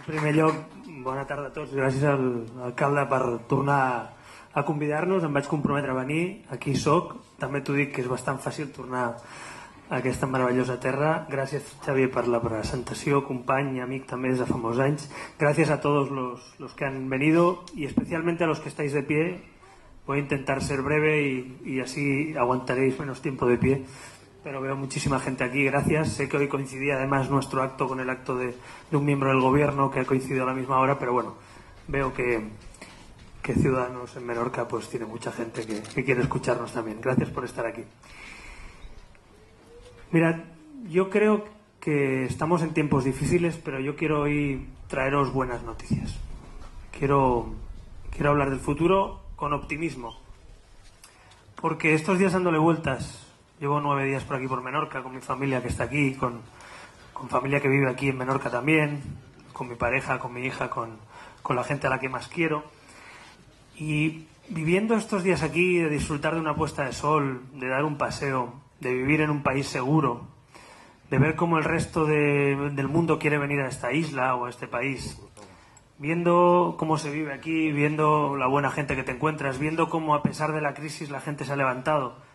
primer lloc, bona tarda a tots. Gràcies al alcalde per tornar a convidar-nos. Em vaig comprometre a venir. Aquí soc. També t'ho dic que és bastant fàcil tornar a aquesta meravellosa terra. Gracias, Xavier, per la presentació, company i amic també des de fa molts anys. Gracias a todos los que han venido y especialmente a los que estáis de pie. Voy a intentar ser breve y así aguantaréis menos tiempo de pie. Pero veo muchísima gente aquí, gracias. Sé que hoy coincidía además nuestro acto con el acto de un miembro del gobierno que ha coincidido a la misma hora, pero bueno, veo que Ciudadanos en Menorca pues tiene mucha gente que quiere escucharnos también. Gracias por estar aquí. Mirad, yo creo que estamos en tiempos difíciles, pero yo quiero hoy traeros buenas noticias. Quiero hablar del futuro con optimismo, porque estos días dándole vueltas. Llevo 9 días por aquí por Menorca, con mi familia que está aquí, con familia que vive aquí en Menorca también, con mi pareja, con mi hija, con la gente a la que más quiero. Y viviendo estos días aquí, de disfrutar de una puesta de sol, de dar un paseo, de vivir en un país seguro, de ver cómo el resto del mundo quiere venir a esta isla o a este país, viendo cómo se vive aquí, viendo la buena gente que te encuentras, viendo cómo a pesar de la crisis la gente se ha levantado,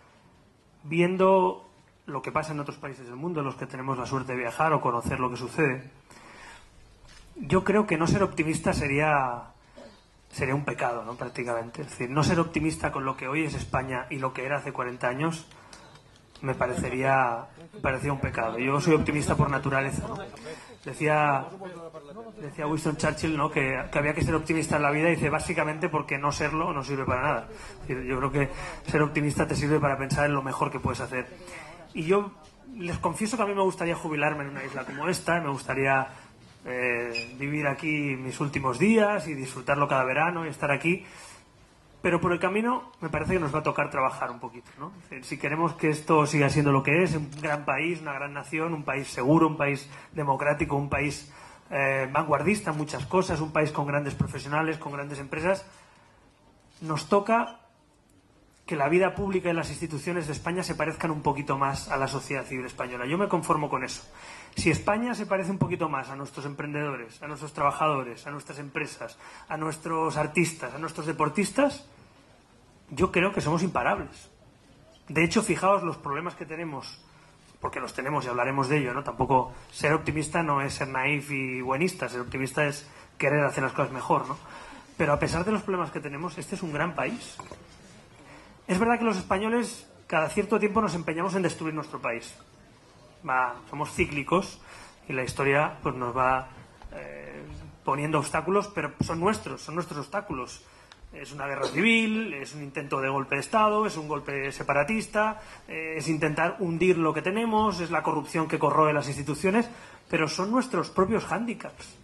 viendo lo que pasa en otros países del mundo, en los que tenemos la suerte de viajar o conocer lo que sucede, yo creo que no ser optimista sería un pecado, ¿no? Prácticamente. Es decir, no ser optimista con lo que hoy es España y lo que era hace 40 años me parecía un pecado. Yo soy optimista por naturaleza, ¿no? Decía Winston Churchill, ¿no? que había que ser optimista en la vida, y dice básicamente porque no serlo no sirve para nada. Es decir, yo creo que ser optimista te sirve para pensar en lo mejor que puedes hacer. Y yo les confieso que a mí me gustaría jubilarme en una isla como esta, me gustaría vivir aquí mis últimos días y disfrutarlo cada verano y estar aquí. Pero por el camino me parece que nos va a tocar trabajar un poquito, ¿no? Es decir, si queremos que esto siga siendo lo que es, un gran país, una gran nación, un país seguro, un país democrático, un país vanguardista en muchas cosas, un país con grandes profesionales, con grandes empresas, nos toca que la vida pública y las instituciones de España se parezcan un poquito más a la sociedad civil española. Yo me conformo con eso. Si España se parece un poquito más a nuestros emprendedores, a nuestros trabajadores, a nuestras empresas, a nuestros artistas, a nuestros deportistas, yo creo que somos imparables. De hecho, fijaos los problemas que tenemos, porque los tenemos y hablaremos de ello, ¿no? Tampoco ser optimista no es ser naif y buenista, ser optimista es querer hacer las cosas mejor, ¿no? Pero a pesar de los problemas que tenemos, este es un gran país. Es verdad que los españoles cada cierto tiempo nos empeñamos en destruir nuestro país. Somos cíclicos y la historia pues nos va poniendo obstáculos, pero son nuestros obstáculos. Es una guerra civil, es un intento de golpe de Estado, es un golpe separatista, es intentar hundir lo que tenemos, es la corrupción que corroe las instituciones, pero son nuestros propios hándicaps.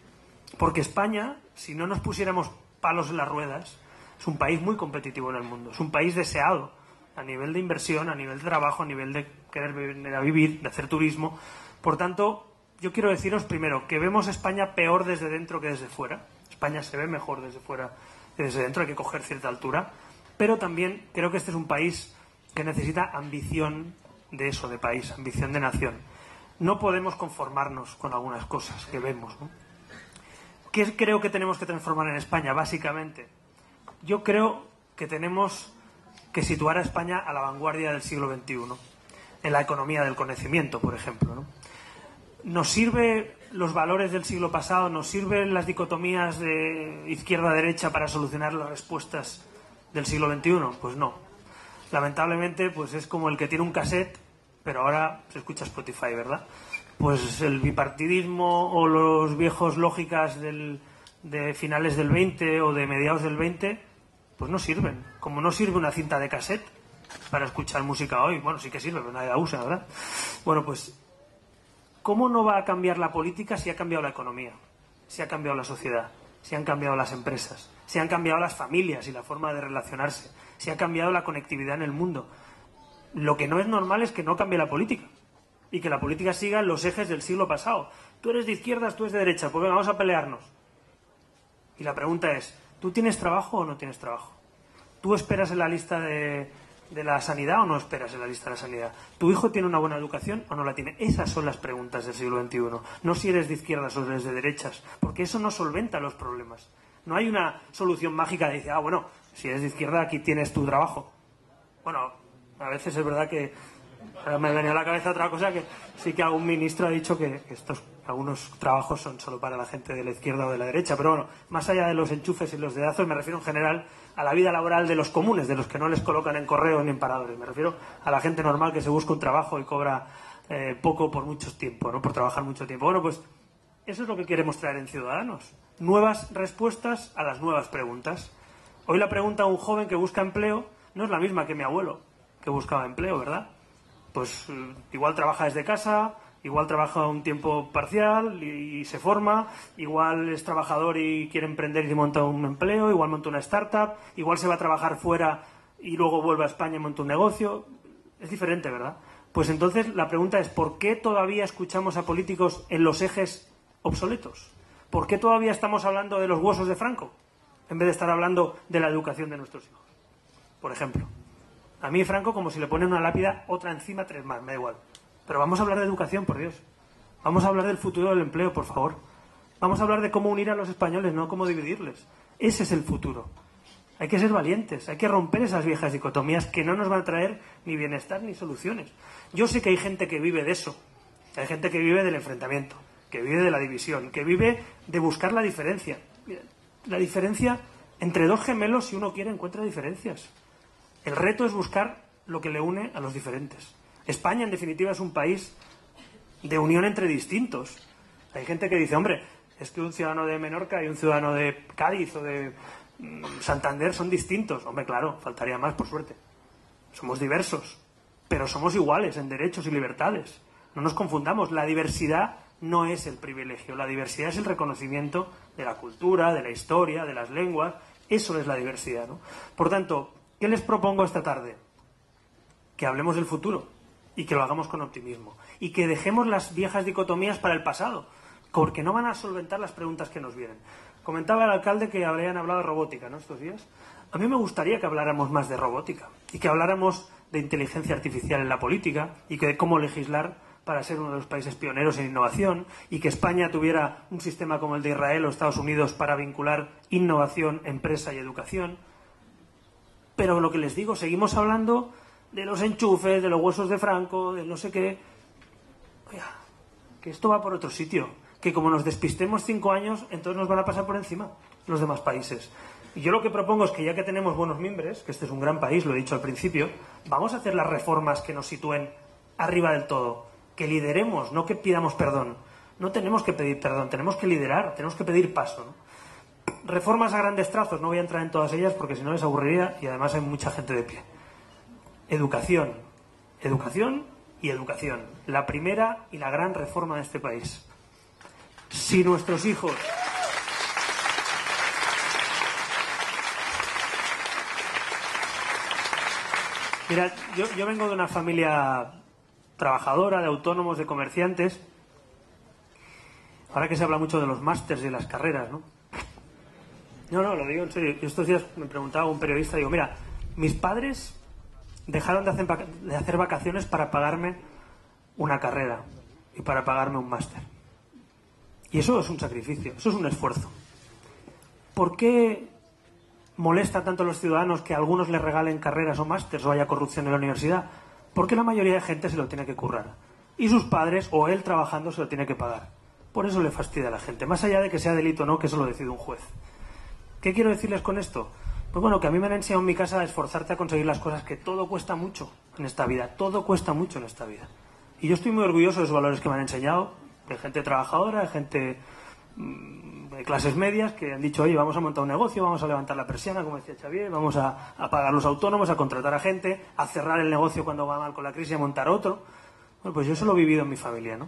Porque España, si no nos pusiéramos palos en las ruedas, es un país muy competitivo en el mundo, es un país deseado a nivel de inversión, a nivel de trabajo, a nivel de querer venir a vivir, de hacer turismo. Por tanto, yo quiero deciros primero que vemos España peor desde dentro que desde fuera. España se ve mejor desde fuera que desde dentro, hay que coger cierta altura, pero también creo que este es un país que necesita ambición de eso, de país, ambición de nación. No podemos conformarnos con algunas cosas que vemos, ¿no? ¿Qué creo que tenemos que transformar en España? Básicamente, yo creo que tenemos que situar a España a la vanguardia del siglo XXI, en la economía del conocimiento, por ejemplo, ¿no? ¿Nos sirve los valores del siglo pasado? ¿Nos sirven las dicotomías de izquierda-derecha para solucionar las respuestas del siglo XXI? Pues no. Lamentablemente, pues es como el que tiene un cassette, pero ahora se escucha Spotify, ¿verdad? Pues el bipartidismo o los viejos lógicas de finales del 20 o de mediados del 20, pues no sirven. Como no sirve una cinta de cassette para escuchar música hoy. Bueno, sí que sirve, pero nadie la usa, ¿verdad? Bueno, pues ¿cómo no va a cambiar la política si ha cambiado la economía? Si ha cambiado la sociedad, si han cambiado las empresas, si han cambiado las familias y la forma de relacionarse, si ha cambiado la conectividad en el mundo. Lo que no es normal es que no cambie la política y que la política siga los ejes del siglo pasado. Tú eres de izquierdas, tú eres de derecha, pues venga, vamos a pelearnos. Y la pregunta es, ¿tú tienes trabajo o no tienes trabajo? ¿Tú esperas en la lista de de la sanidad o no esperas en la lista de la sanidad? ¿Tu hijo tiene una buena educación o no la tiene? Esas son las preguntas del siglo XXI. No si eres de izquierdas o eres de derechas, porque eso no solventa los problemas. No hay una solución mágica de decir, bueno, si eres de izquierda aquí tienes tu trabajo. Bueno, a veces es verdad que me venía a la cabeza otra cosa, que sí que algún ministro ha dicho que algunos trabajos son solo para la gente de la izquierda o de la derecha, pero bueno, más allá de los enchufes y los dedazos, me refiero en general a la vida laboral de los comunes, de los que no les colocan en correo ni en paradores. Me refiero a la gente normal que se busca un trabajo y cobra poco por mucho tiempo, ¿no? Por trabajar mucho tiempo. Bueno, pues eso es lo que queremos traer en Ciudadanos. Nuevas respuestas a las nuevas preguntas. Hoy la pregunta a un joven que busca empleo no es la misma que mi abuelo, que buscaba empleo, ¿verdad? Pues igual trabaja desde casa, igual trabaja un tiempo parcial y se forma, igual es trabajador y quiere emprender y monta un empleo, igual monta una startup, igual se va a trabajar fuera y luego vuelve a España y monta un negocio. Es diferente, ¿verdad? Pues entonces la pregunta es, ¿por qué todavía escuchamos a políticos en los ejes obsoletos? ¿Por qué todavía estamos hablando de los huesos de Franco en vez de estar hablando de la educación de nuestros hijos? Por ejemplo. A mí Franco, como si le ponen una lápida, otra encima, 3 más, me da igual. Pero vamos a hablar de educación, por Dios. Vamos a hablar del futuro del empleo, por favor. Vamos a hablar de cómo unir a los españoles, no cómo dividirles. Ese es el futuro. Hay que ser valientes, hay que romper esas viejas dicotomías que no nos van a traer ni bienestar ni soluciones. Yo sé que hay gente que vive de eso. Hay gente que vive del enfrentamiento, que vive de la división, que vive de buscar la diferencia. La diferencia entre dos gemelos, si uno quiere, encuentra diferencias. El reto es buscar lo que le une a los diferentes. España, en definitiva, es un país de unión entre distintos. Hay gente que dice, hombre, es que un ciudadano de Menorca y un ciudadano de Cádiz o de Santander son distintos. Hombre, claro, faltaría más, por suerte. Somos diversos, pero somos iguales en derechos y libertades. No nos confundamos, la diversidad no es el privilegio, la diversidad es el reconocimiento de la cultura, de la historia, de las lenguas. Eso es la diversidad, ¿no? Por tanto, ¿qué les propongo esta tarde? Que hablemos del futuro y que lo hagamos con optimismo y que dejemos las viejas dicotomías para el pasado, porque no van a solventar las preguntas que nos vienen. Comentaba el alcalde que habrían hablado de robótica, ¿no?, estos días. A mí me gustaría que habláramos más de robótica y que habláramos de inteligencia artificial en la política y que de cómo legislar para ser uno de los países pioneros en innovación y que España tuviera un sistema como el de Israel o Estados Unidos para vincular innovación, empresa y educación. Pero lo que les digo, seguimos hablando de los enchufes, de los huesos de Franco, de no sé qué. Oiga, que esto va por otro sitio. Que como nos despistemos 5 años, entonces nos van a pasar por encima los demás países. Y yo lo que propongo es que ya que tenemos buenos mimbres, que este es un gran país, lo he dicho al principio, vamos a hacer las reformas que nos sitúen arriba del todo. Que lideremos, no que pidamos perdón. No tenemos que pedir perdón, tenemos que liderar, tenemos que pedir paso, ¿no? Reformas a grandes trazos, no voy a entrar en todas ellas porque si no les aburriría y además hay mucha gente de pie. Educación. Educación y educación. La primera y la gran reforma de este país. Si nuestros hijos... Mira, yo vengo de una familia trabajadora, de autónomos, de comerciantes. Ahora que se habla mucho de los másters y de las carreras, ¿no? No, lo digo en serio. Estos días me preguntaba un periodista, digo, mira, mis padres dejaron de hacer vacaciones para pagarme una carrera y para pagarme un máster. Y eso es un sacrificio, eso es un esfuerzo. ¿Por qué molesta tanto a los ciudadanos que a algunos les regalen carreras o másters o haya corrupción en la universidad? Porque la mayoría de gente se lo tiene que currar. Y sus padres o él trabajando se lo tiene que pagar. Por eso le fastidia a la gente, más allá de que sea delito o no, que eso lo decide un juez. ¿Qué quiero decirles con esto? Pues bueno, que a mí me han enseñado en mi casa a esforzarte a conseguir las cosas, que todo cuesta mucho en esta vida, todo cuesta mucho en esta vida. Y yo estoy muy orgulloso de esos valores que me han enseñado, de gente trabajadora, de gente de clases medias, que han dicho, oye, vamos a montar un negocio, vamos a levantar la persiana, como decía Xavier, vamos a pagar los autónomos, a contratar a gente, a cerrar el negocio cuando va mal con la crisis y a montar otro. Bueno, pues yo eso lo he vivido en mi familia, ¿no?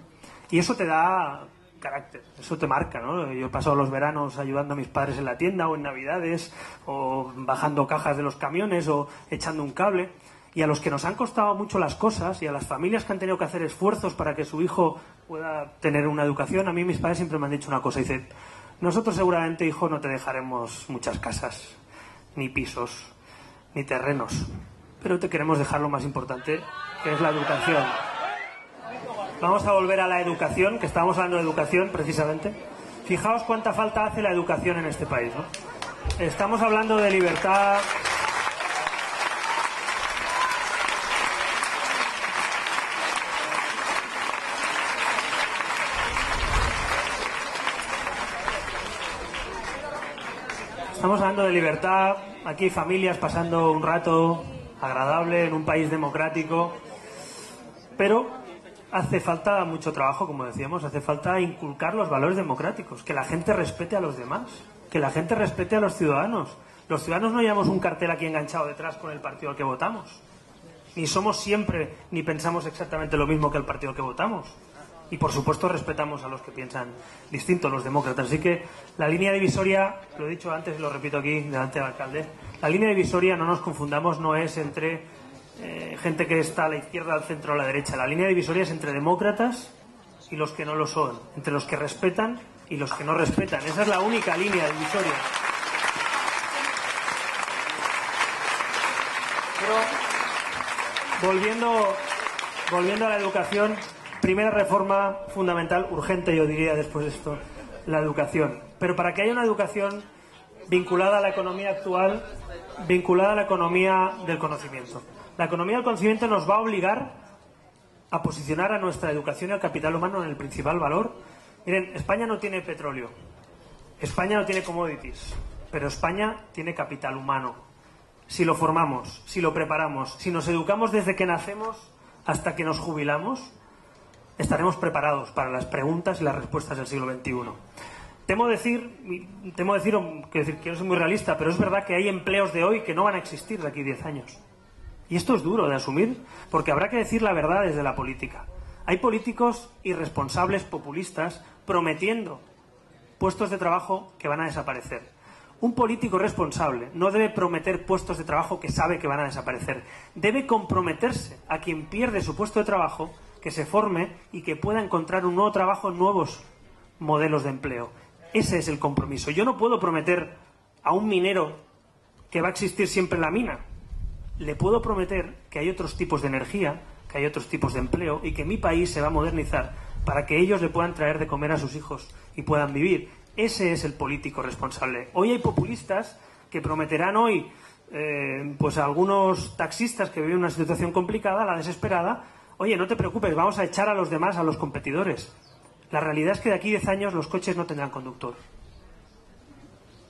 Y eso te da carácter, eso te marca, ¿no? Yo he pasado los veranos ayudando a mis padres en la tienda o en Navidades o bajando cajas de los camiones o echando un cable, y a los que nos han costado mucho las cosas y a las familias que han tenido que hacer esfuerzos para que su hijo pueda tener una educación, a mí mis padres siempre me han dicho una cosa, dice, nosotros seguramente, hijo, no te dejaremos muchas casas, ni pisos, ni terrenos, pero te queremos dejar lo más importante, que es la educación. Vamos a volver a la educación, que estábamos hablando de educación precisamente. Fijaos cuánta falta hace la educación en este país, ¿no? Estamos hablando de libertad. Estamos hablando de libertad, aquí hay familias pasando un rato agradable en un país democrático, pero hace falta mucho trabajo, como decíamos, hace falta inculcar los valores democráticos, que la gente respete a los demás, que la gente respete a los ciudadanos. Los ciudadanos no llevamos un cartel aquí enganchado detrás con el partido al que votamos, ni somos siempre, ni pensamos exactamente lo mismo que el partido al que votamos. Y, por supuesto, respetamos a los que piensan distinto, los demócratas. Así que la línea divisoria, lo he dicho antes y lo repito aquí delante del alcalde, la línea divisoria, no nos confundamos, no es entre gente que está a la izquierda, al centro o a la derecha. La línea divisoria es entre demócratas y los que no lo son, entre los que respetan y los que no respetan. Esa es la única línea divisoria. Pero, volviendo a la educación, primera reforma fundamental, urgente, yo diría después de esto, la educación. Pero para que haya una educación vinculada a la economía actual, vinculada a la economía del conocimiento. La economía del conocimiento nos va a obligar a posicionar a nuestra educación y al capital humano en el principal valor. Miren, España no tiene petróleo, España no tiene commodities, pero España tiene capital humano. Si lo formamos, si lo preparamos, si nos educamos desde que nacemos hasta que nos jubilamos, estaremos preparados para las preguntas y las respuestas del siglo XXI. Quiero ser muy realista, pero es verdad que hay empleos de hoy que no van a existir de aquí a 10 años. Y esto es duro de asumir, porque habrá que decir la verdad desde la política. Hay políticos irresponsables, populistas, prometiendo puestos de trabajo que van a desaparecer. Un político responsable no debe prometer puestos de trabajo que sabe que van a desaparecer. Debe comprometerse a quien pierde su puesto de trabajo, que se forme y que pueda encontrar un nuevo trabajo en nuevos modelos de empleo. Ese es el compromiso. Yo no puedo prometer a un minero que va a existir siempre en la mina. Le puedo prometer que hay otros tipos de energía, que hay otros tipos de empleo y que mi país se va a modernizar para que ellos le puedan traer de comer a sus hijos y puedan vivir. Ese es el político responsable. Hoy hay populistas que prometerán hoy pues a algunos taxistas que viven una situación complicada, la desesperada: oye, no te preocupes, vamos a echar a los demás, a los competidores. La realidad es que de aquí a 10 años los coches no tendrán conductor.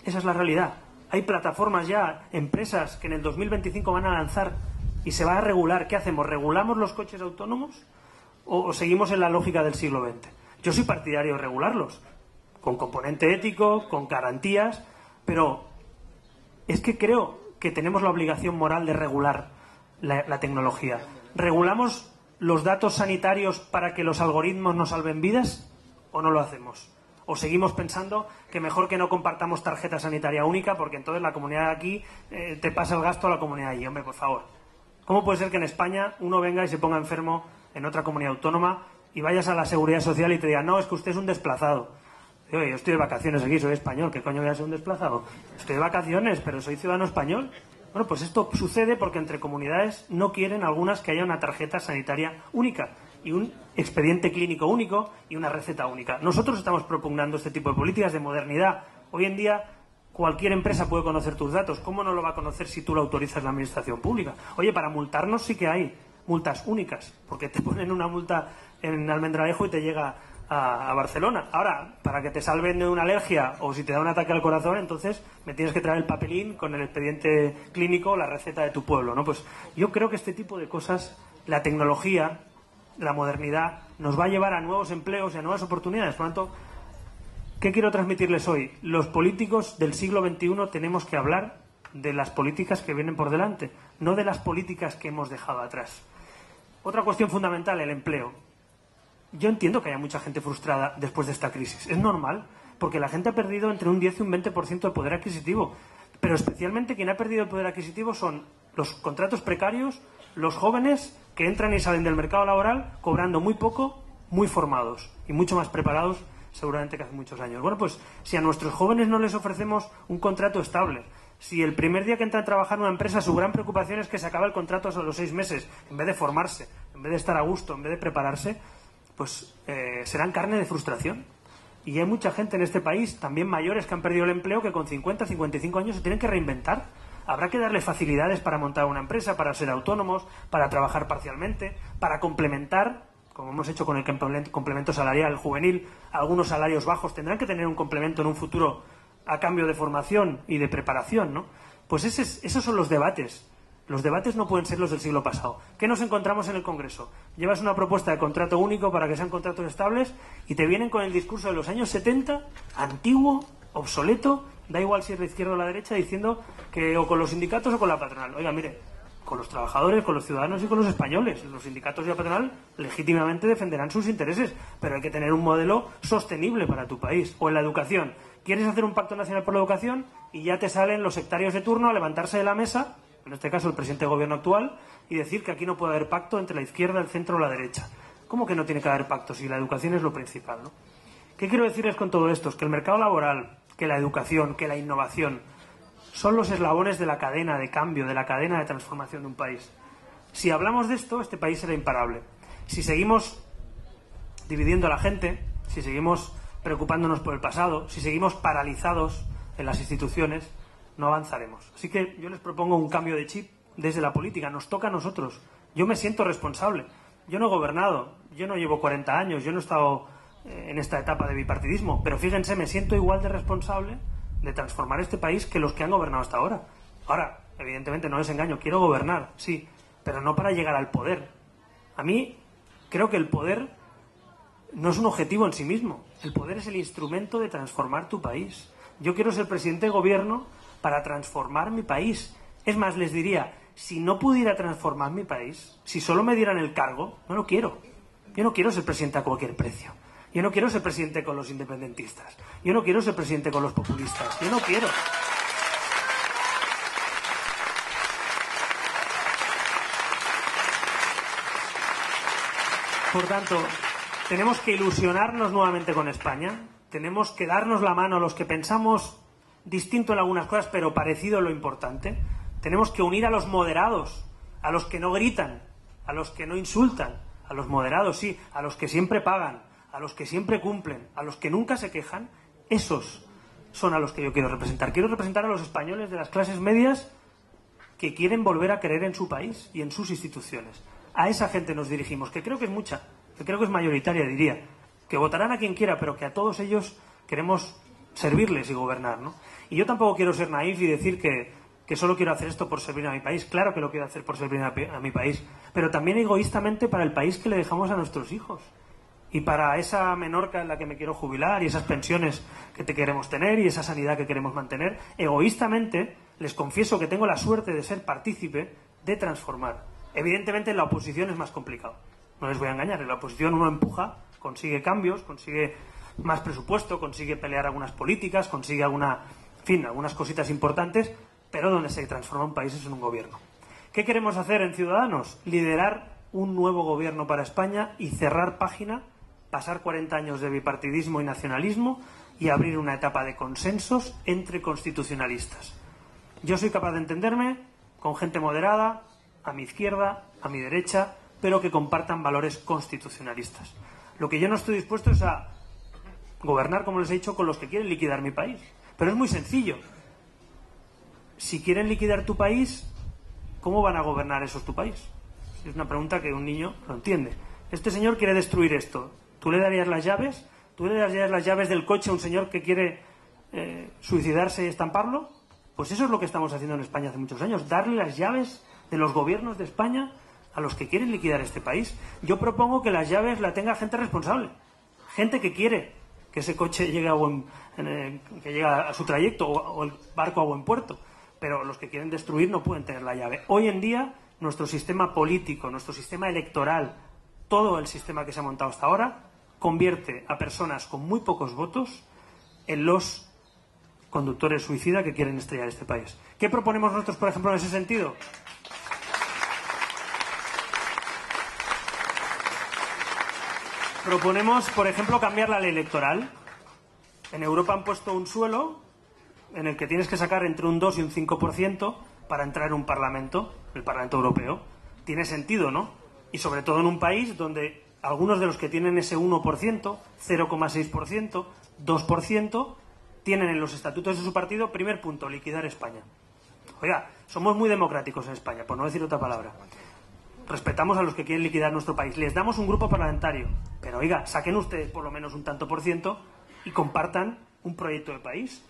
Esa es la realidad. Hay plataformas ya, empresas que en el 2025 van a lanzar y se va a regular. ¿Qué hacemos? ¿Regulamos los coches autónomos o seguimos en la lógica del siglo XX? Yo soy partidario de regularlos, con componente ético, con garantías, pero es que creo que tenemos la obligación moral de regular la tecnología. ¿Regulamos los datos sanitarios para que los algoritmos nos salven vidas o no lo hacemos? ¿O seguimos pensando que mejor que no compartamos tarjeta sanitaria única porque entonces la comunidad de aquí te pasa el gasto a la comunidad de allí? Hombre, por favor. ¿Cómo puede ser que en España uno venga y se ponga enfermo en otra comunidad autónoma y vayas a la Seguridad Social y te digan: no, es que usted es un desplazado? Oye, yo estoy de vacaciones aquí, soy español, ¿qué coño voy a ser un desplazado? Estoy de vacaciones, pero soy ciudadano español. Bueno, pues esto sucede porque entre comunidades no quieren algunas que haya una tarjeta sanitaria única y un expediente clínico único y una receta única. Nosotros estamos propugnando este tipo de políticas de modernidad. Hoy en día cualquier empresa puede conocer tus datos. ¿Cómo no lo va a conocer si tú lo autorizas la administración pública? Oye, para multarnos sí que hay multas únicas, porque te ponen una multa en Almendralejo y te llega a Barcelona. Ahora, para que te salven de una alergia o si te da un ataque al corazón, entonces me tienes que traer el papelín con el expediente clínico o la receta de tu pueblo, ¿no? Pues yo creo que este tipo de cosas, la tecnología, la modernidad, nos va a llevar a nuevos empleos y a nuevas oportunidades. Por lo tanto, ¿qué quiero transmitirles hoy? Los políticos del siglo XXI tenemos que hablar de las políticas que vienen por delante, no de las políticas que hemos dejado atrás. Otra cuestión fundamental, el empleo. Yo entiendo que haya mucha gente frustrada después de esta crisis. Es normal, porque la gente ha perdido entre un 10 y un 20% de poder adquisitivo. Pero especialmente quien ha perdido el poder adquisitivo son los contratos precarios, los jóvenes que entran y salen del mercado laboral cobrando muy poco, muy formados y mucho más preparados seguramente que hace muchos años. Bueno, pues si a nuestros jóvenes no les ofrecemos un contrato estable, Si el primer día que entra a trabajar en una empresa su gran preocupación es que se acaba el contrato a los 6 meses, en vez de formarse, en vez de estar a gusto, en vez de prepararse, pues serán carne de frustración. Y hay mucha gente en este país, también mayores, que han perdido el empleo, que con 50, 55 años se tienen que reinventar. Habrá que darle facilidades para montar una empresa, para ser autónomos, para trabajar parcialmente, para complementar, como hemos hecho con el complemento salarial juvenil, algunos salarios bajos tendrán que tener un complemento en un futuro a cambio de formación y de preparación, ¿no? Pues esos son los debates. Los debates no pueden ser los del siglo pasado. ¿Qué nos encontramos en el Congreso? Llevas una propuesta de contrato único para que sean contratos estables y te vienen con el discurso de los años 70, antiguo, obsoleto, da igual si es de izquierda o la derecha, diciendo que o con los sindicatos o con la patronal. Oiga, mire, con los trabajadores, con los ciudadanos y con los españoles. Los sindicatos y la patronal legítimamente defenderán sus intereses, pero hay que tener un modelo sostenible para tu país. O en la educación. ¿Quieres hacer un pacto nacional por la educación? Y ya te salen los sectarios de turno a levantarse de la mesa, en este caso el presidente del gobierno actual, y decir que aquí no puede haber pacto entre la izquierda, el centro o la derecha. ¿Cómo que no tiene que haber pacto si la educación es lo principal, ¿no? ¿Qué quiero decirles con todo esto? Es que el mercado laboral, que la educación, que la innovación son los eslabones de la cadena de cambio, de la cadena de transformación de un país. Si hablamos de esto, este país será imparable. Si seguimos dividiendo a la gente, si seguimos preocupándonos por el pasado, si seguimos paralizados en las instituciones, no avanzaremos. Así que yo les propongo un cambio de chip desde la política. Nos toca a nosotros. Yo me siento responsable. Yo no he gobernado, yo no llevo 40 años, yo no he estado en esta etapa de bipartidismo, pero fíjense, me siento igual de responsable de transformar este país que los que han gobernado hasta ahora. Ahora, evidentemente, no les engaño, quiero gobernar, sí, pero no para llegar al poder. A mí creo que el poder no es un objetivo en sí mismo. El poder es el instrumento de transformar tu país. Yo quiero ser presidente de gobierno para transformar mi país. Es más, les diría, si no pudiera transformar mi país, si solo me dieran el cargo, no lo quiero. Yo no quiero ser presidente a cualquier precio. Yo no quiero ser presidente con los independentistas. Yo no quiero ser presidente con los populistas. Yo no quiero. Por tanto, tenemos que ilusionarnos nuevamente con España. Tenemos que darnos la mano a los que pensamos distinto en algunas cosas, pero parecido en lo importante. Tenemos que unir a los moderados, a los que no gritan, a los que no insultan, a los moderados, sí, a los que siempre pagan, a los que siempre cumplen, a los que nunca se quejan. Esos son a los que yo quiero representar. Quiero representar a los españoles de las clases medias que quieren volver a creer en su país y en sus instituciones. A esa gente nos dirigimos, que creo que es mucha, que creo que es mayoritaria, diría, que votarán a quien quiera, pero que a todos ellos queremos servirles y gobernar, ¿no? Y yo tampoco quiero ser naif y decir que solo quiero hacer esto por servir a mi país. Claro que lo quiero hacer por servir a mi país, pero también egoístamente para el país que le dejamos a nuestros hijos. Y para esa Menorca en la que me quiero jubilar y esas pensiones que te queremos tener y esa sanidad que queremos mantener, egoístamente les confieso que tengo la suerte de ser partícipe de transformar. Evidentemente en la oposición es más complicado. No les voy a engañar, en la oposición uno empuja, consigue cambios, consigue más presupuesto, consigue pelear algunas políticas, consigue algunas cositas importantes, pero donde se transforma un país es en un gobierno. ¿Qué queremos hacer en Ciudadanos? Liderar un nuevo gobierno para España y cerrar página, pasar 40 años de bipartidismo y nacionalismo y abrir una etapa de consensos entre constitucionalistas. Yo soy capaz de entenderme con gente moderada, a mi izquierda, a mi derecha, pero que compartan valores constitucionalistas. Lo que yo no estoy dispuesto es a gobernar, como les he dicho, con los que quieren liquidar mi país. Pero es muy sencillo. Si quieren liquidar tu país, ¿cómo van a gobernar esos tu país? Es una pregunta que un niño lo entiende. Este señor quiere destruir esto. ¿Tú le darías las llaves? ¿Tú le darías las llaves del coche a un señor que quiere suicidarse y estamparlo? Pues eso es lo que estamos haciendo en España hace muchos años. Darle las llaves de los gobiernos de España a los que quieren liquidar este país. Yo propongo que las llaves la tenga gente responsable. Gente que quiere que ese coche llegue que llegue a su trayecto o el barco a buen puerto. Pero los que quieren destruir no pueden tener la llave. Hoy en día, nuestro sistema político, nuestro sistema electoral, todo el sistema que se ha montado hasta ahora, convierte a personas con muy pocos votos en los conductores suicidas que quieren estrellar este país. ¿Qué proponemos nosotros, por ejemplo, en ese sentido? Proponemos, por ejemplo, cambiar la ley electoral. En Europa han puesto un suelo en el que tienes que sacar entre un 2 y un 5% para entrar en un parlamento, el Parlamento Europeo. Tiene sentido, ¿no? Y sobre todo en un país donde algunos de los que tienen ese 1%, 0,6%, 2%, tienen en los estatutos de su partido, primer punto, liquidar España. Oiga, somos muy democráticos en España, por no decir otra palabra. Respetamos a los que quieren liquidar nuestro país. Les damos un grupo parlamentario. Pero oiga, saquen ustedes por lo menos un tanto por ciento y compartan un proyecto de país.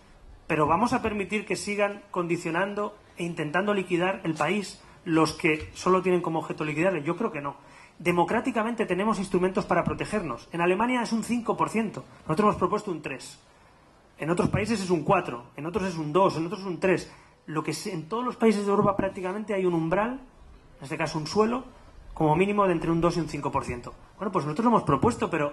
Pero vamos a permitir que sigan condicionando e intentando liquidar el país los que solo tienen como objeto liquidarle. Yo creo que no. Democráticamente tenemos instrumentos para protegernos. En Alemania es un 5%. Nosotros hemos propuesto un 3%. En otros países es un 4%. En otros es un 2%. En otros es un 3%. Lo que en todos los países de Europa prácticamente hay un umbral, en este caso un suelo, como mínimo de entre un 2 y un 5%. Bueno, pues nosotros lo hemos propuesto, pero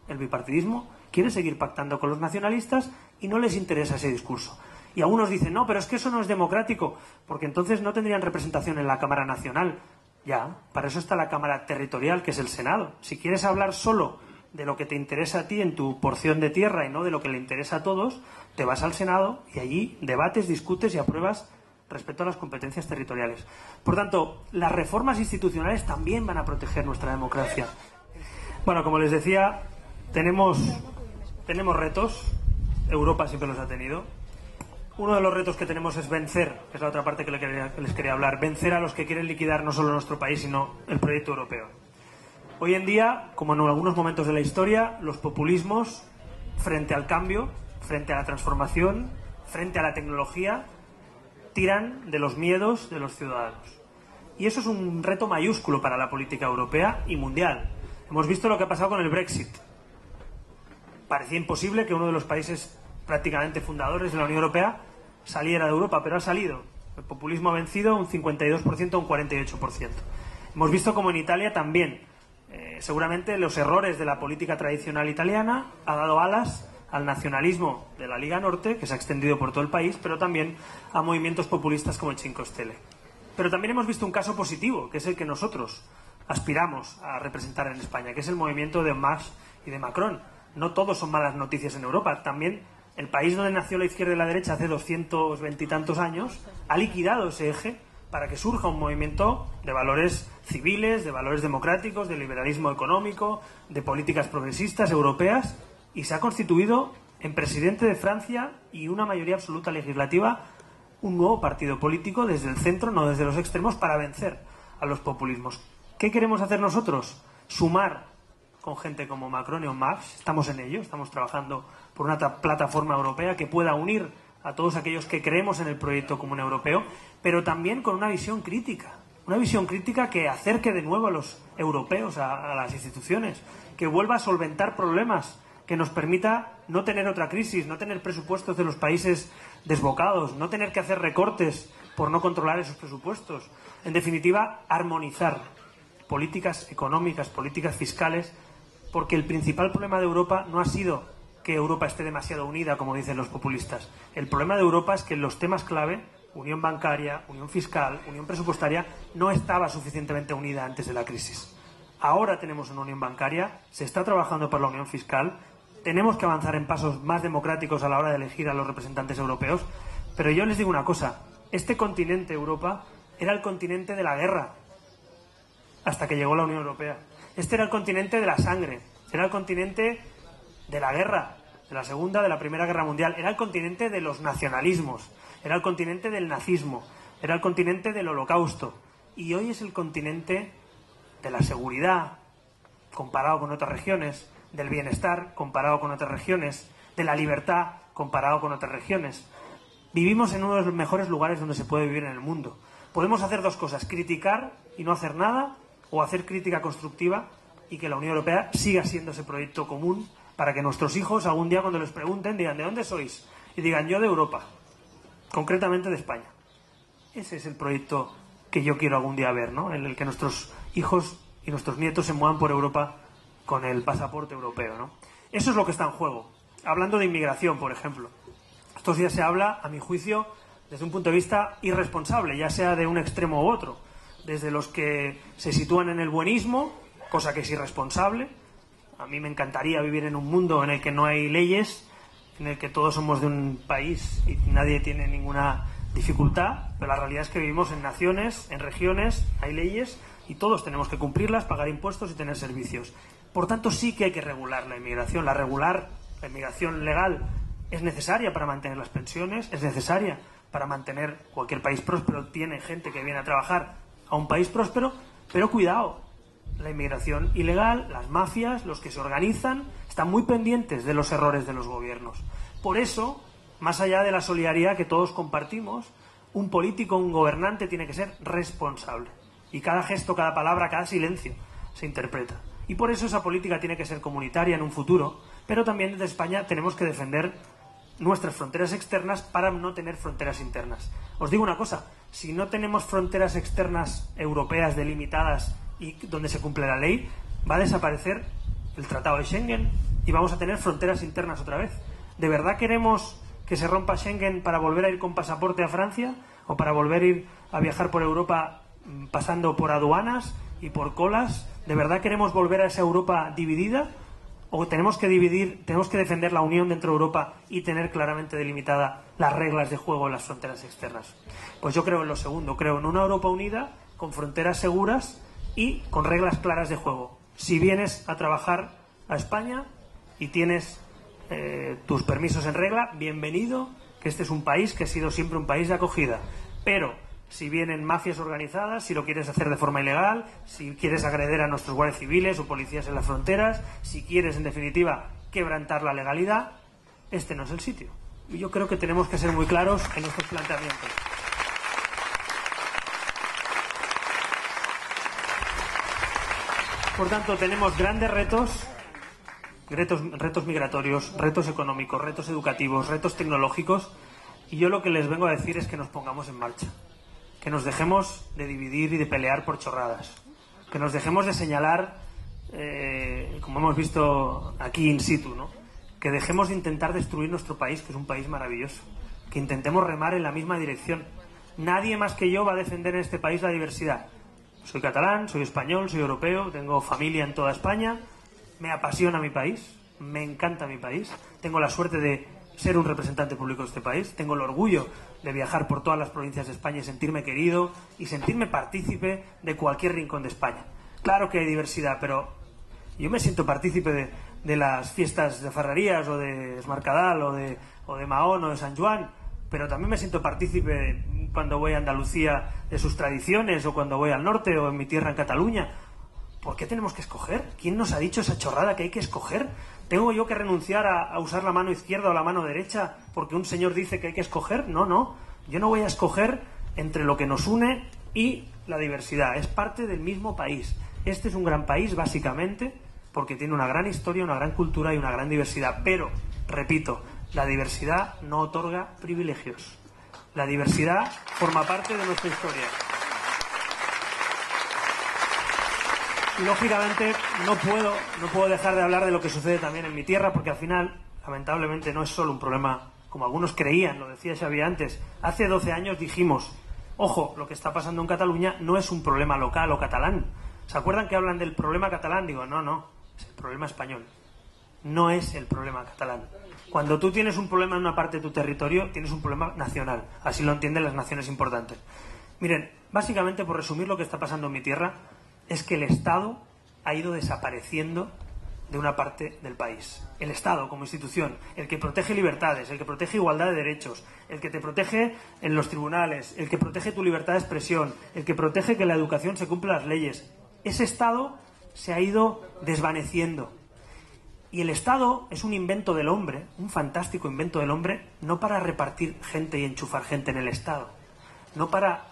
el bipartidismo quiere seguir pactando con los nacionalistas y no les interesa ese discurso. Y algunos dicen, no, pero es que eso no es democrático, porque entonces no tendrían representación en la Cámara Nacional. Ya, para eso está la Cámara Territorial, que es el Senado. Si quieres hablar solo de lo que te interesa a ti en tu porción de tierra y no de lo que le interesa a todos, te vas al Senado y allí debates, discutes y apruebas respecto a las competencias territoriales. Por tanto, las reformas institucionales también van a proteger nuestra democracia. Bueno, como les decía, tenemos retos. Europa siempre los ha tenido. Uno de los retos que tenemos es vencer, que es la otra parte que les quería hablar, vencer a los que quieren liquidar no solo nuestro país, sino el proyecto europeo. Hoy en día, como en algunos momentos de la historia, los populismos, frente al cambio, frente a la transformación, frente a la tecnología, tiran de los miedos de los ciudadanos. Y eso es un reto mayúsculo para la política europea y mundial. Hemos visto lo que ha pasado con el Brexit. Parecía imposible que uno de los países prácticamente fundadores de la Unión Europea saliera de Europa, pero ha salido. El populismo ha vencido un 52% a un 48%. Hemos visto como en Italia también, seguramente los errores de la política tradicional italiana ha dado alas al nacionalismo de la Liga Norte, que se ha extendido por todo el país, pero también a movimientos populistas como el 5 Stelle. Pero también hemos visto un caso positivo, que es el que nosotros aspiramos a representar en España, que es el movimiento de Marx y de Macron. No todos son malas noticias en Europa. También el país donde nació la izquierda y la derecha hace 220 y tantos años ha liquidado ese eje para que surja un movimiento de valores civiles, de valores democráticos, de liberalismo económico, de políticas progresistas europeas, y se ha constituido en presidente de Francia y una mayoría absoluta legislativa un nuevo partido político desde el centro, no desde los extremos, para vencer a los populismos. ¿Qué queremos hacer nosotros? Sumar con gente como Macron y Marx. Estamos en ello, estamos trabajando por una plataforma europea que pueda unir a todos aquellos que creemos en el proyecto común europeo, pero también con una visión crítica que acerque de nuevo a los europeos a las instituciones, que vuelva a solventar problemas, que nos permita no tener otra crisis, no tener presupuestos de los países desbocados, no tener que hacer recortes por no controlar esos presupuestos. En definitiva, armonizar políticas económicas, políticas fiscales, porque el principal problema de Europa no ha sido que Europa esté demasiado unida, como dicen los populistas. El problema de Europa es que en los temas clave, unión bancaria, unión fiscal, unión presupuestaria, no estaba suficientemente unida antes de la crisis. Ahora tenemos una unión bancaria, se está trabajando por la unión fiscal, tenemos que avanzar en pasos más democráticos a la hora de elegir a los representantes europeos, pero yo les digo una cosa, este continente, Europa, era el continente de la guerra, hasta que llegó la Unión Europea. Este era el continente de la sangre, era el continente de la guerra, de la Segunda, de la Primera Guerra Mundial, era el continente de los nacionalismos, era el continente del nazismo, era el continente del Holocausto, y hoy es el continente de la seguridad, comparado con otras regiones, del bienestar, comparado con otras regiones, de la libertad, comparado con otras regiones. Vivimos en uno de los mejores lugares donde se puede vivir en el mundo. Podemos hacer dos cosas, criticar y no hacer nada, o hacer crítica constructiva y que la Unión Europea siga siendo ese proyecto común para que nuestros hijos algún día cuando les pregunten digan ¿de dónde sois? Y digan yo de Europa, concretamente de España. Ese es el proyecto que yo quiero algún día ver, ¿no? En el que nuestros hijos y nuestros nietos se muevan por Europa con el pasaporte europeo, ¿no? Eso es lo que está en juego. Hablando de inmigración, por ejemplo. Estos días se habla, a mi juicio, desde un punto de vista irresponsable, ya sea de un extremo u otro. Desde los que se sitúan en el buenismo, cosa que es irresponsable. A mí me encantaría vivir en un mundo en el que no hay leyes en el que todos somos de un país y nadie tiene ninguna dificultad, pero la realidad es que vivimos en naciones, en regiones, hay leyes y todos tenemos que cumplirlas, pagar impuestos y tener servicios. Por tanto, sí que hay que regular la inmigración. La inmigración legal es necesaria para mantener las pensiones, es necesaria para mantener cualquier país próspero. Tiene gente que viene a trabajar a un país próspero, pero cuidado, la inmigración ilegal, las mafias, los que se organizan, están muy pendientes de los errores de los gobiernos. Por eso, más allá de la solidaridad que todos compartimos, un político, un gobernante tiene que ser responsable. Y cada gesto, cada palabra, cada silencio se interpreta. Y por eso esa política tiene que ser comunitaria en un futuro, pero también desde España tenemos que defender nuestras fronteras externas para no tener fronteras internas. Os digo una cosa, si no tenemos fronteras externas europeas delimitadas y donde se cumple la ley, va a desaparecer el Tratado de Schengen y vamos a tener fronteras internas otra vez. ¿De verdad queremos que se rompa Schengen para volver a ir con pasaporte a Francia o para volver a ir a viajar por Europa pasando por aduanas y por colas? ¿De verdad queremos volver a esa Europa dividida? ¿O tenemos que defender la unión dentro de Europa y tener claramente delimitadas las reglas de juego en las fronteras externas? Pues yo creo en lo segundo, creo en una Europa unida, con fronteras seguras y con reglas claras de juego. Si vienes a trabajar a España y tienes tus permisos en regla, bienvenido, que este es un país que ha sido siempre un país de acogida. Pero si vienen mafias organizadas, si lo quieres hacer de forma ilegal, si quieres agredir a nuestros guardias civiles o policías en las fronteras, si quieres, en definitiva, quebrantar la legalidad, este no es el sitio. Y yo creo que tenemos que ser muy claros en estos planteamientos. Por tanto, tenemos grandes retos migratorios, retos económicos, retos educativos, retos tecnológicos, y yo lo que les vengo a decir es que nos pongamos en marcha. Que nos dejemos de dividir y de pelear por chorradas. Que nos dejemos de señalar, como hemos visto aquí in situ, ¿no? Que dejemos de intentar destruir nuestro país, que es un país maravilloso. Que intentemos remar en la misma dirección. Nadie más que yo va a defender en este país la diversidad. Soy catalán, soy español, soy europeo, tengo familia en toda España, me apasiona mi país, me encanta mi país, tengo la suerte de ser un representante público de este país, tengo el orgullo de viajar por todas las provincias de España y sentirme querido y sentirme partícipe de cualquier rincón de España. Claro que hay diversidad, pero yo me siento partícipe de las fiestas de Ferrerías o de Es Mercadal o de Mahón o de San Juan, pero también me siento partícipe cuando voy a Andalucía de sus tradiciones o cuando voy al norte o en mi tierra en Cataluña. ¿Por qué tenemos que escoger? ¿Quién nos ha dicho esa chorrada que hay que escoger? ¿Tengo yo que renunciar a usar la mano izquierda o la mano derecha porque un señor dice que hay que escoger? No. Yo no voy a escoger entre lo que nos une y la diversidad. Es parte del mismo país. Este es un gran país, básicamente, porque tiene una gran historia, una gran cultura y una gran diversidad. Pero, repito, la diversidad no otorga privilegios. La diversidad forma parte de nuestra historia. Y lógicamente no puedo dejar de hablar de lo que sucede también en mi tierra, porque al final, lamentablemente, no es solo un problema, como algunos creían, lo decía Xavi antes. Hace 12 años dijimos, ojo, lo que está pasando en Cataluña no es un problema local o catalán. ¿Se acuerdan que hablan del problema catalán? Digo, no, es el problema español. No es el problema catalán. Cuando tú tienes un problema en una parte de tu territorio, tienes un problema nacional. Así lo entienden las naciones importantes. Miren, básicamente, por resumir lo que está pasando en mi tierra, es que el Estado ha ido desapareciendo de una parte del país. El Estado como institución, el que protege libertades, el que protege igualdad de derechos, el que te protege en los tribunales, el que protege tu libertad de expresión, el que protege que la educación se cumpla las leyes. Ese Estado se ha ido desvaneciendo. Y el Estado es un invento del hombre, un fantástico invento del hombre, no para repartir gente y enchufar gente en el Estado, no para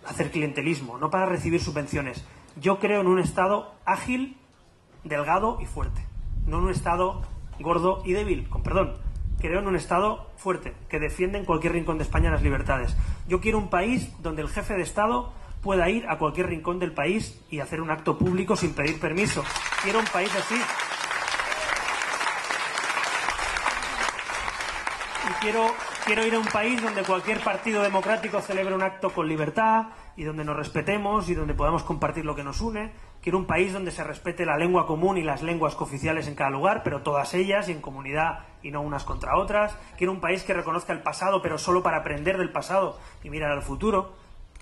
hacer clientelismo, no para recibir subvenciones. Yo creo en un Estado ágil, delgado y fuerte, no en un Estado gordo y débil, con perdón. Creo en un Estado fuerte, que defiende en cualquier rincón de España las libertades. Yo quiero un país donde el jefe de Estado pueda ir a cualquier rincón del país y hacer un acto público sin pedir permiso. Quiero un país así. Y quiero ir a un país donde cualquier partido democrático celebre un acto con libertad y donde nos respetemos y donde podamos compartir lo que nos une. Quiero un país donde se respete la lengua común y las lenguas cooficiales en cada lugar, pero todas ellas y en comunidad y no unas contra otras. Quiero un país que reconozca el pasado, pero solo para aprender del pasado y mirar al futuro.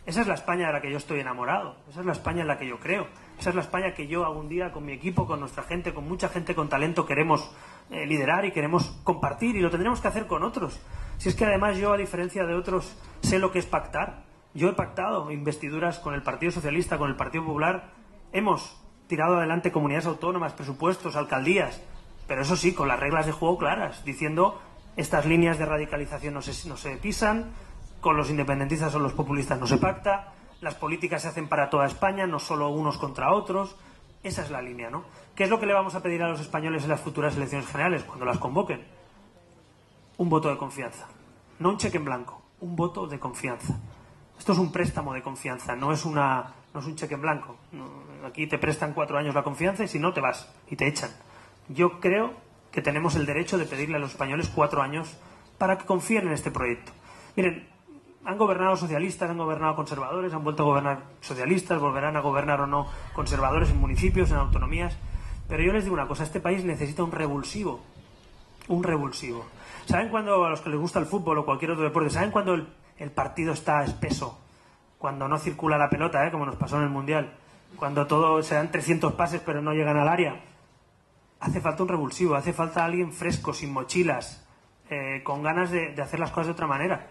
Esa es la España de la que yo estoy enamorado. Esa es la España en la que yo creo. Esa es la España que yo algún día con mi equipo, con nuestra gente, con mucha gente con talento queremos liderar y queremos compartir, y lo tendremos que hacer con otros. Si es que además yo, a diferencia de otros, sé lo que es pactar. Yo he pactado investiduras con el Partido Socialista, con el Partido Popular. Hemos tirado adelante comunidades autónomas, presupuestos, alcaldías, pero eso sí, con las reglas de juego claras, diciendo estas líneas de radicalización no se pisan, con los independentistas o los populistas no se pacta, las políticas se hacen para toda España, no solo unos contra otros. Esa es la línea, ¿no? ¿Qué es lo que le vamos a pedir a los españoles en las futuras elecciones generales, cuando las convoquen? Un voto de confianza. No un cheque en blanco, un voto de confianza. Esto es un préstamo de confianza, no es un cheque en blanco. Aquí te prestan 4 años la confianza y si no te vas y te echan. Yo creo que tenemos el derecho de pedirle a los españoles 4 años para que confíen en este proyecto. Miren, han gobernado socialistas, han gobernado conservadores, han vuelto a gobernar socialistas, volverán a gobernar o no conservadores en municipios, en autonomías. Pero yo les digo una cosa, este país necesita un revulsivo. Un revulsivo. ¿Saben cuando, a los que les gusta el fútbol o cualquier otro deporte, saben cuando el partido está espeso? Cuando no circula la pelota, como nos pasó en el Mundial. Cuando todo se dan 300 pases pero no llegan al área. Hace falta un revulsivo, hace falta alguien fresco, sin mochilas, con ganas de hacer las cosas de otra manera.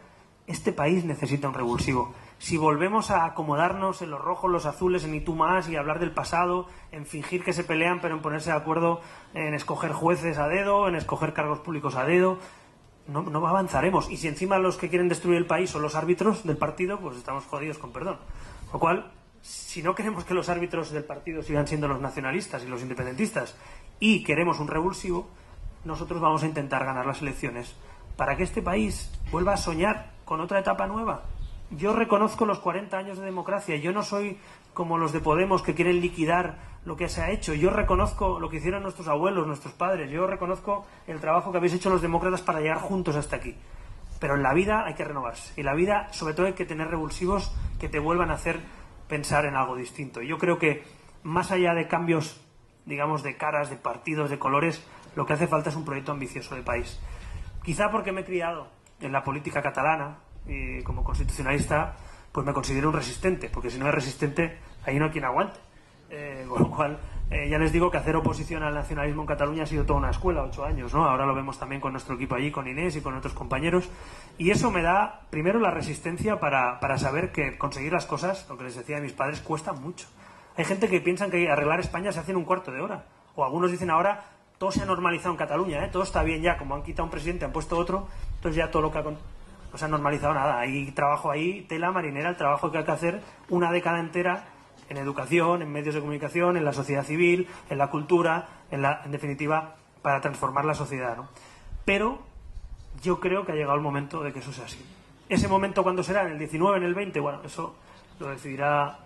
Este país necesita un revulsivo. Si volvemos a acomodarnos en los rojos, los azules, en y tú más, y hablar del pasado, en fingir que se pelean, pero en ponerse de acuerdo en escoger jueces a dedo, en escoger cargos públicos a dedo, no avanzaremos. Y si encima los que quieren destruir el país son los árbitros del partido, pues estamos jodidos, con perdón. Lo cual, si no queremos que los árbitros del partido sigan siendo los nacionalistas y los independentistas, y queremos un revulsivo, nosotros vamos a intentar ganar las elecciones para que este país vuelva a soñar con otra etapa nueva. Yo reconozco los 40 años de democracia. Yo no soy como los de Podemos que quieren liquidar lo que se ha hecho. Yo reconozco lo que hicieron nuestros abuelos, nuestros padres. Yo reconozco el trabajo que habéis hecho los demócratas para llegar juntos hasta aquí. Pero en la vida hay que renovarse. Y en la vida, sobre todo, hay que tener revulsivos que te vuelvan a hacer pensar en algo distinto. Y yo creo que, más allá de cambios, digamos, de caras, de partidos, de colores, lo que hace falta es un proyecto ambicioso de país. Quizá porque me he criado en la política catalana y como constitucionalista, pues me considero un resistente, porque si no es resistente, ahí no hay quien aguante. Con lo cual, ya les digo que hacer oposición al nacionalismo en Cataluña ha sido toda una escuela, 8 años, ¿no? Ahora lo vemos también con nuestro equipo allí, con Inés y con otros compañeros. Y eso me da, primero, la resistencia para saber que conseguir las cosas, lo que les decía a mis padres, cuesta mucho. Hay gente que piensa que arreglar España se hace en un cuarto de hora. O algunos dicen ahora, todo se ha normalizado en Cataluña, todo está bien ya, como han quitado un presidente, han puesto otro, entonces ya todo lo que no se ha normalizado nada. Hay trabajo ahí, tela marinera, el trabajo que hay que hacer una década entera en educación, en medios de comunicación, en la sociedad civil, en la cultura, en definitiva, para transformar la sociedad, ¿no? Pero yo creo que ha llegado el momento de que eso sea así. Ese momento, ¿cuándo será? ¿En el 19, en el 20? Bueno, eso lo decidirá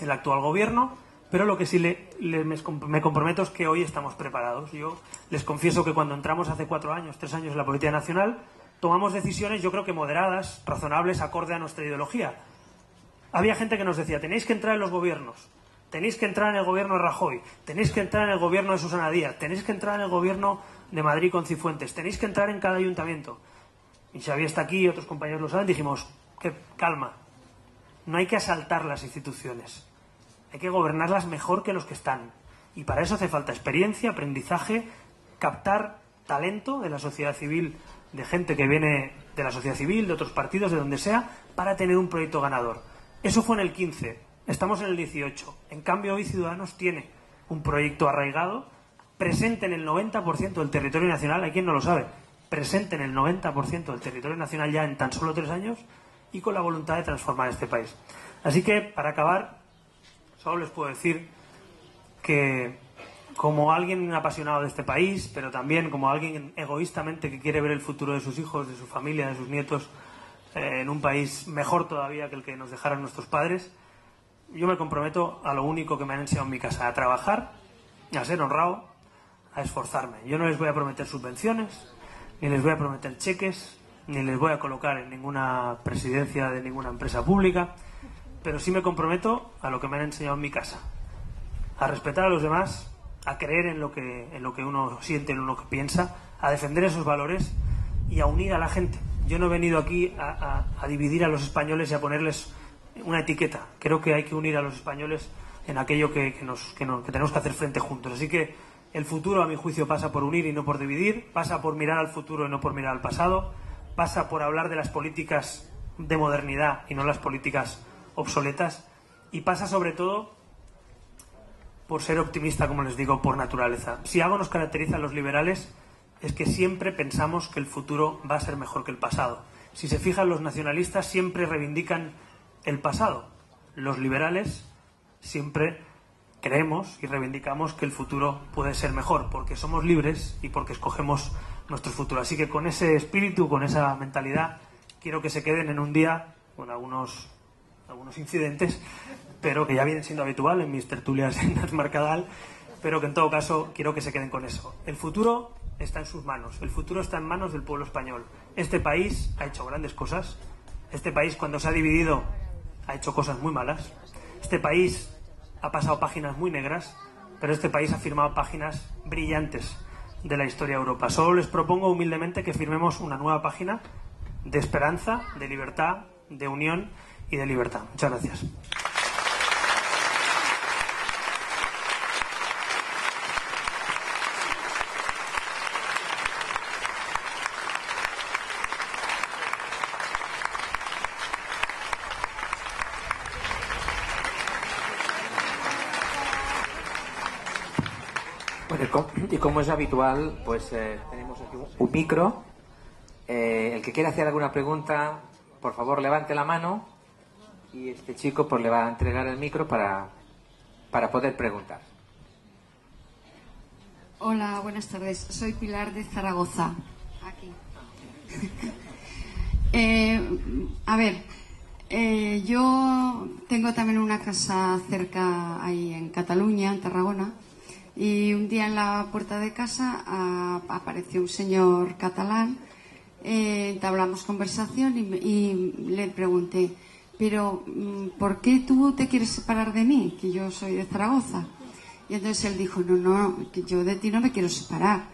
el actual gobierno, pero lo que sí me comprometo es que hoy estamos preparados. Yo les confieso que cuando entramos hace 4 años, 3 años en la política nacional, tomamos decisiones, yo creo que moderadas, razonables, acorde a nuestra ideología. Había gente que nos decía, tenéis que entrar en los gobiernos, tenéis que entrar en el gobierno de Rajoy, tenéis que entrar en el gobierno de Susana Díaz, tenéis que entrar en el gobierno de Madrid con Cifuentes, tenéis que entrar en cada ayuntamiento. Y Xavier está aquí y otros compañeros lo saben, dijimos, que calma, no hay que asaltar las instituciones, hay que gobernarlas mejor que los que están. Y para eso hace falta experiencia, aprendizaje, captar talento de la sociedad civil, de gente que viene de la sociedad civil, de otros partidos, de donde sea, para tener un proyecto ganador. Eso fue en el 15, estamos en el 18. En cambio, hoy Ciudadanos tiene un proyecto arraigado, presente en el 90% del territorio nacional, hay quien no lo sabe, presente en el 90% del territorio nacional ya en tan solo 3 años, y con la voluntad de transformar este país. Así que, para acabar, solo les puedo decir que, como alguien apasionado de este país, pero también como alguien egoístamente que quiere ver el futuro de sus hijos, de su familia, de sus nietos, en un país mejor todavía que el que nos dejaron nuestros padres, yo me comprometo a lo único que me han enseñado en mi casa, a trabajar, a ser honrado, a esforzarme. Yo no les voy a prometer subvenciones, ni les voy a prometer cheques, ni les voy a colocar en ninguna presidencia de ninguna empresa pública, pero sí me comprometo a lo que me han enseñado en mi casa, a respetar a los demás, a creer en lo que uno siente, en lo que piensa, a defender esos valores y a unir a la gente. Yo no he venido aquí a dividir a los españoles y a ponerles una etiqueta. Creo que hay que unir a los españoles en aquello que tenemos que hacer frente juntos. Así que el futuro, a mi juicio, pasa por unir y no por dividir, pasa por mirar al futuro y no por mirar al pasado, pasa por hablar de las políticas de modernidad y no las políticas obsoletas, y pasa sobre todo por ser optimista, como les digo, por naturaleza. Si algo nos caracteriza a los liberales es que siempre pensamos que el futuro va a ser mejor que el pasado. Si se fijan, los nacionalistas siempre reivindican el pasado. Los liberales siempre creemos y reivindicamos que el futuro puede ser mejor, porque somos libres y porque escogemos nuestro futuro. Así que con ese espíritu, con esa mentalidad, quiero que se queden en un día con algunos incidentes, pero que ya vienen siendo habitual en mis tertulias en Azmarcadal, pero que en todo caso quiero que se queden con eso. El futuro está en sus manos, el futuro está en manos del pueblo español. Este país ha hecho grandes cosas, este país cuando se ha dividido ha hecho cosas muy malas, este país ha pasado páginas muy negras, pero este país ha firmado páginas brillantes de la historia de Europa. Solo les propongo humildemente que firmemos una nueva página de esperanza, de libertad, de unión y de libertad. Muchas gracias. Bueno, y como es habitual, pues tenemos aquí un micro. El que quiera hacer alguna pregunta, por favor levante la mano y este chico pues le va a entregar el micro para poder preguntar. Hola, buenas tardes. Soy Pilar de Zaragoza. Aquí. Yo tengo también una casa cerca ahí en Cataluña, en Tarragona. Y un día en la puerta de casa apareció un señor catalán, entablamos conversación y le pregunté, pero ¿por qué tú te quieres separar de mí? Que yo soy de Zaragoza. Y entonces él dijo, no, que yo de ti no me quiero separar.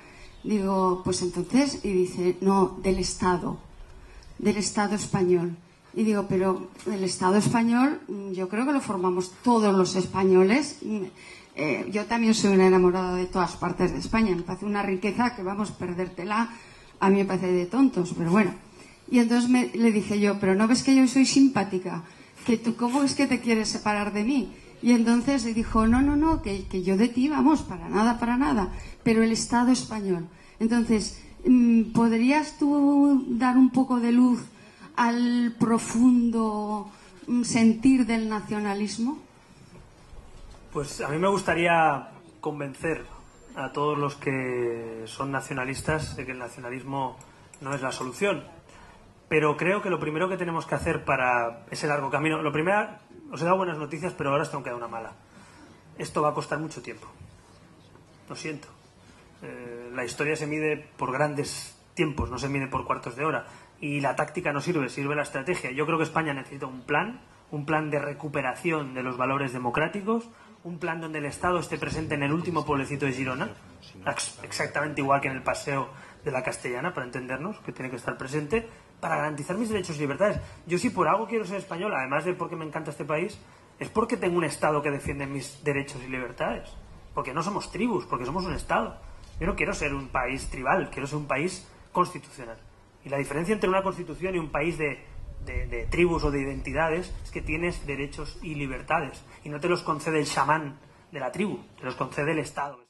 Digo, pues entonces, y dice, no, del Estado español. Y digo, pero el Estado español yo creo que lo formamos todos los españoles. Yo también soy una enamorada de todas partes de España. Me parece una riqueza que, vamos, perdértela a mí me parece de tontos, pero bueno. Y entonces le dije yo, pero ¿no ves que yo soy simpática? Que tú, ¿cómo es que te quieres separar de mí? Y entonces le dijo, no, que yo de ti, vamos, para nada, pero el Estado español. Entonces, ¿podrías tú dar un poco de luz al profundo sentir del nacionalismo? Pues a mí me gustaría convencer a todos los que son nacionalistas de que el nacionalismo no es la solución. Pero creo que lo primero que tenemos que hacer para ese largo camino... Lo primero, os he dado buenas noticias, pero ahora os tengo que dar una mala. Esto va a costar mucho tiempo. Lo siento. La historia se mide por grandes tiempos, no se mide por cuartos de hora. Y la táctica no sirve, sirve la estrategia. Yo creo que España necesita un plan de recuperación de los valores democráticos, un plan donde el Estado esté presente en el último pueblecito de Girona, exactamente igual que en el Paseo de la Castellana, para entendernos, que tiene que estar presente, para garantizar mis derechos y libertades. Yo, si por algo quiero ser español, además de porque me encanta este país, es porque tengo un Estado que defiende mis derechos y libertades. Porque no somos tribus, porque somos un Estado. Yo no quiero ser un país tribal, quiero ser un país constitucional. Y la diferencia entre una constitución y un país de tribus o de identidades es que tienes derechos y libertades y no te los concede el chamán de la tribu, te los concede el Estado.